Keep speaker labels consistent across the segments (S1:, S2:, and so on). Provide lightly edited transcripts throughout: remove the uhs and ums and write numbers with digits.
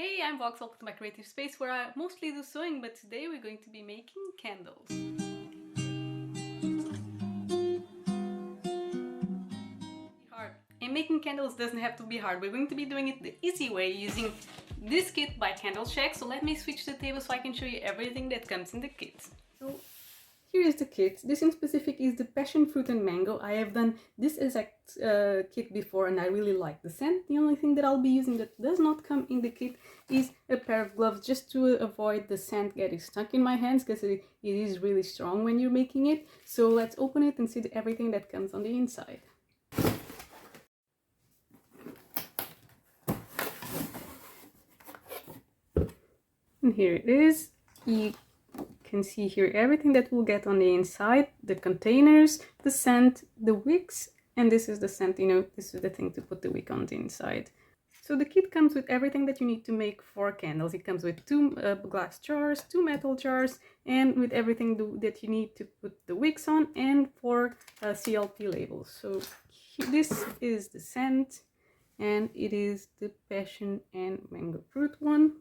S1: Hey, I'm Vox, welcome to my creative space where I mostly do sewing, but today we're going to be making candles. Hard. And making candles doesn't have to be hard. We're going to be doing it the easy way using this kit by Candle Shack. So let me switch the table so I can show you everything that comes in the kit. So here is the kit. This in specific is the passion fruit and mango. I have done this exact kit before and I really like the scent. The only thing that I'll be using that does not come in the kit is a pair of gloves, just to avoid the scent getting stuck in my hands, because it is really strong when you're making it. So let's open it and see everything that comes on the inside. And here it is. You can see here everything that we'll get on the inside, the containers, the scent, the wicks, and this is the scent, this is the thing to put the wick on the inside. So the kit comes with everything that you need to make 4 candles. It comes with 2 glass jars, 2 metal jars, and with everything that you need to put the wicks on, and 4 CLP labels. So this is the scent, and it is the passion and mango fruit one.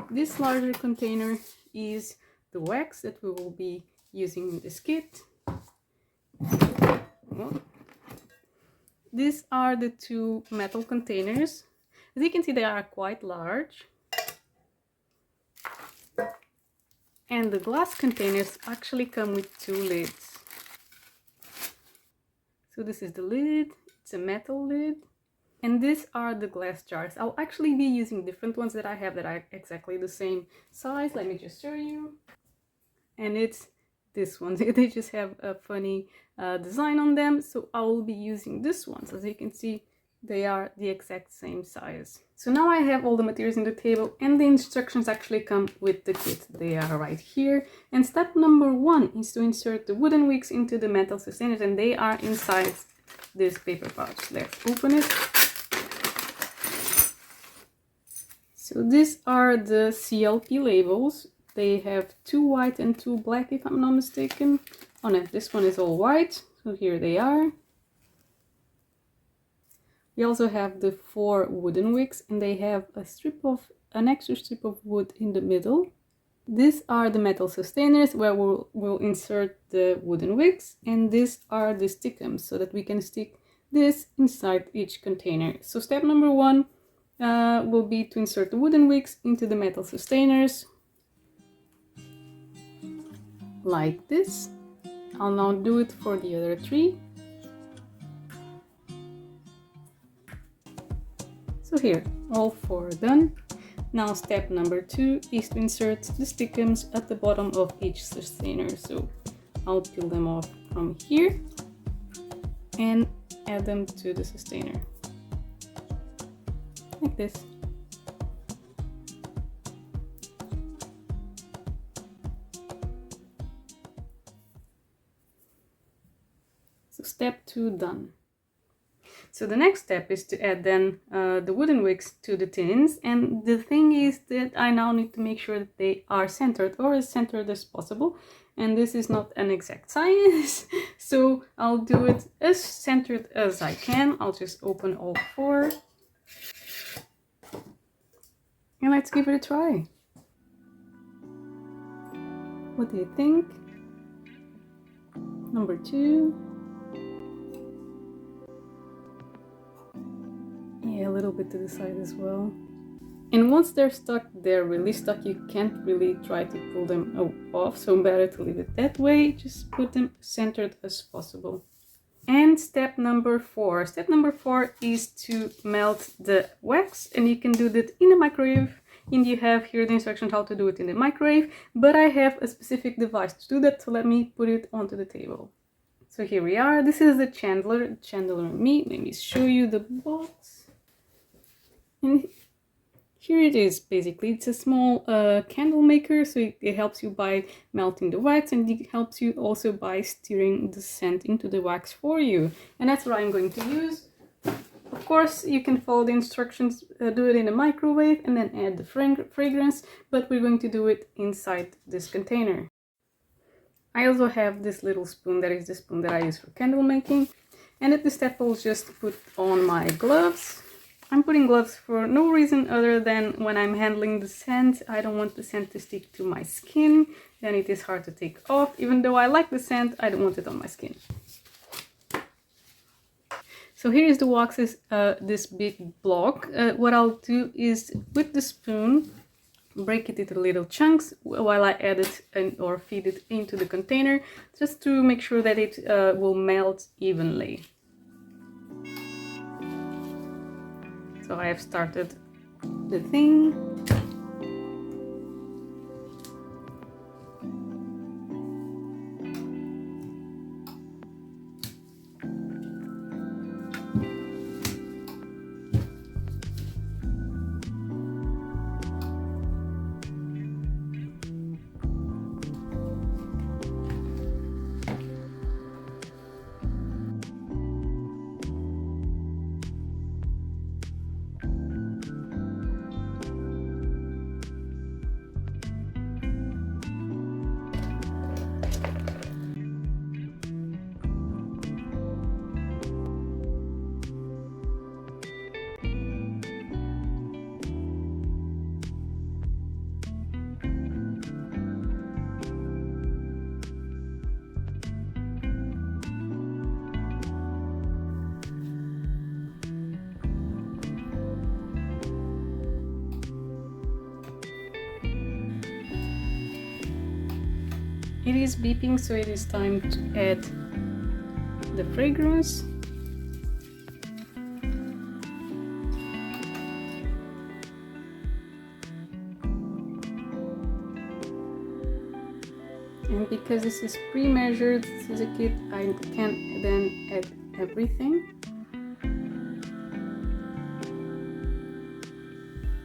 S1: This larger container is the wax that we will be using in this kit. Well, these are the 2 metal containers. As you can see, they are quite large. And the glass containers actually come with 2 lids. So this is the lid, it's a metal lid. And these are the glass jars. I'll actually be using different ones that I have that are exactly the same size. Let me just show you. And it's this one. They just have a funny design on them. So I will be using this ones. As you can see, they are the exact same size. So now I have all the materials in the table, and the instructions actually come with the kit. They are right here. And step number 1 is to insert the wooden wicks into the metal sustainers, and they are inside this paper pouch. Let's open it. So these are the CLP labels. They have 2 white and 2 black, if I'm not mistaken. Oh no, this one is all white. So here they are. We also have the 4 wooden wicks, and they have an extra strip of wood in the middle. These are the metal sustainers where we'll insert the wooden wicks, and these are the stickums so that we can stick this inside each container. So step number 1 will be to insert the wooden wicks into the metal sustainers like this. I'll now do it for the other 3. So here, all 4 are done. Now step number 2 is to insert the stickums at the bottom of each sustainer. So I'll peel them off from here and add them to the sustainer. Like this. So step 2 done. So the next step is to add then the wooden wicks to the tins, and the thing is that I now need to make sure that they are centered, or as centered as possible, and this is not an exact science, so I'll do it as centered as I can. I'll just open all 4 and let's give it a try. What do you think? Number 2. Yeah, a little bit to the side as well. And once they're stuck, they're really stuck. You can't really try to pull them off, so better to leave it that way. Just put them centered as possible. And step number 4. Step number 4 is to melt the wax, and you can do that in the microwave. And you have here the instructions how to do it in the microwave, but I have a specific device to do that, so let me put it onto the table. So here we are. This is the Chandler Me. Let me show you the box. And here it is, basically. It's a small candle maker, so it helps you by melting the wax, and it helps you also by stirring the scent into the wax for you. And that's what I'm going to use. Of course, you can follow the instructions, do it in a microwave, and then add the fragrance, but we're going to do it inside this container. I also have this little spoon, that is the spoon that I use for candle making. And at this step, I'll just put on my gloves. I'm putting gloves for no reason other than when I'm handling the scent, I don't want the scent to stick to my skin, then it is hard to take off. Even though I like the scent, I don't want it on my skin. So here is the waxes, this big block. What I'll do is with the spoon, break it into little chunks while I add it or feed it into the container, just to make sure that it will melt evenly. So I have started the thing. It is beeping, so it is time to add the fragrance. And because this is pre-measured, this is a kit, I can then add everything.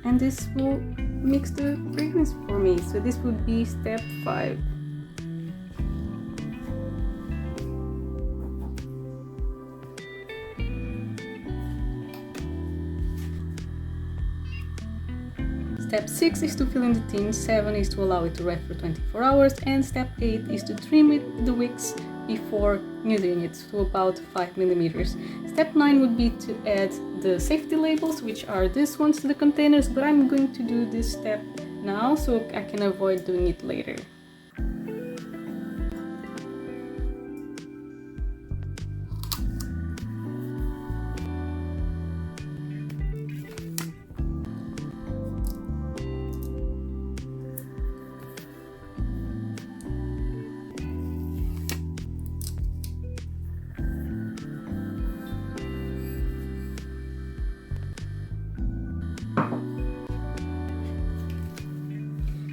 S1: And this will mix the fragrance for me. So this would be step 5. Step 6 is to fill in the tin, 7 is to allow it to rest for 24 hours, and step 8 is to trim the wicks before neutering it to about 5 millimeters. Step 9 would be to add the safety labels, which are these ones to the containers, but I'm going to do this step now so I can avoid doing it later.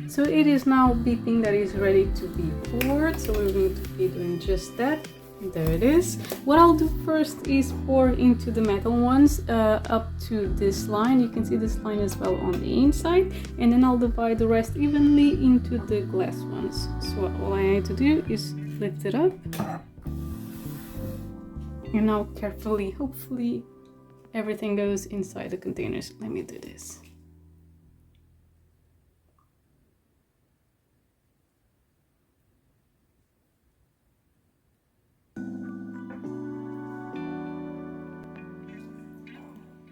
S1: So it is now beeping that is ready to be poured, so we're going to be doing just that. There it is. What I'll do first is pour into the metal ones up to this line. You can see this line as well on the inside, and then I'll divide the rest evenly into the glass ones. So all I need to do is lift it up, and now carefully, hopefully everything goes inside the containers. Let me do this.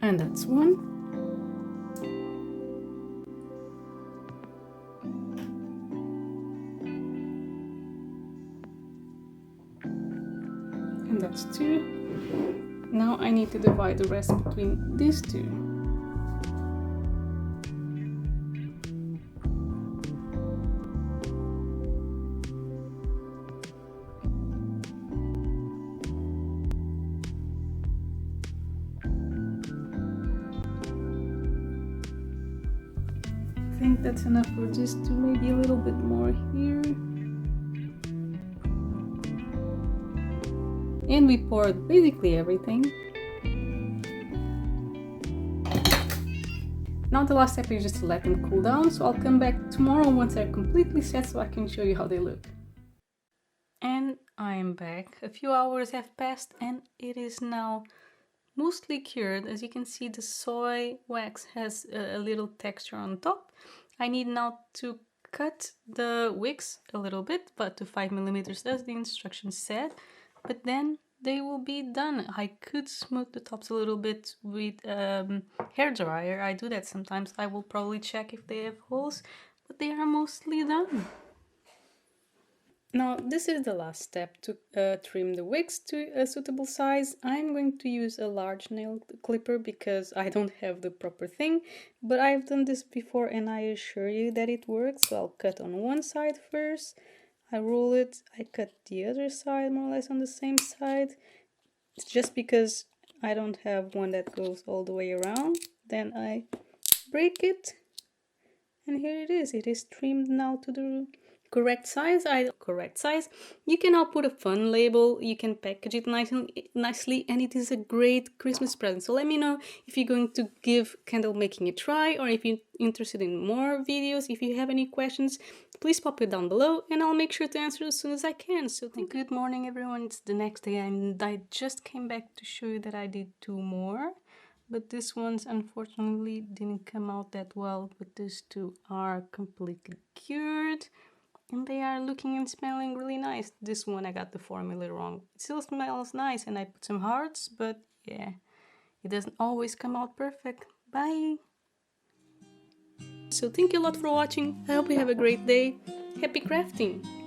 S1: And that's one. And that's 2. Now I need to divide the rest between these 2. I think that's enough for just 2, maybe a little bit more here. And we poured basically everything. Now the last step is just to let them cool down, so I'll come back tomorrow once they're completely set so I can show you how they look. And I'm back. A few hours have passed and it is now mostly cured. As you can see, the soy wax has a little texture on top. I need now to cut the wicks a little bit, but to 5 millimeters as the instructions said. But then they will be done. I could smooth the tops a little bit with hair dryer. I do that sometimes. I will probably check if they have holes, but they are mostly done. Now this is the last step to trim the wigs to a suitable size. I'm going to use a large nail clipper because I don't have the proper thing, but I've done this before and I assure you that it works. So I'll cut on one side first, I roll it, I cut the other side more or less on the same side. It's just because I don't have one that goes all the way around. Then I break it and here it is. It is trimmed now to the correct size. You can now put a fun label, you can package it nicely, and it is a great Christmas present. So let me know if you're going to give candle making a try, or if you're interested in more videos. If you have any questions, please pop it down below and I'll make sure to answer as soon as I can. So good morning everyone, it's the next day and I just came back to show you that I did 2 more. But this one's unfortunately didn't come out that well, but these 2 are completely cured. And they are looking and smelling really nice. This one I got the formula wrong. It still smells nice and I put some hearts, but yeah, it doesn't always come out perfect. Bye! So thank you a lot for watching. I hope you have a great day. Happy crafting!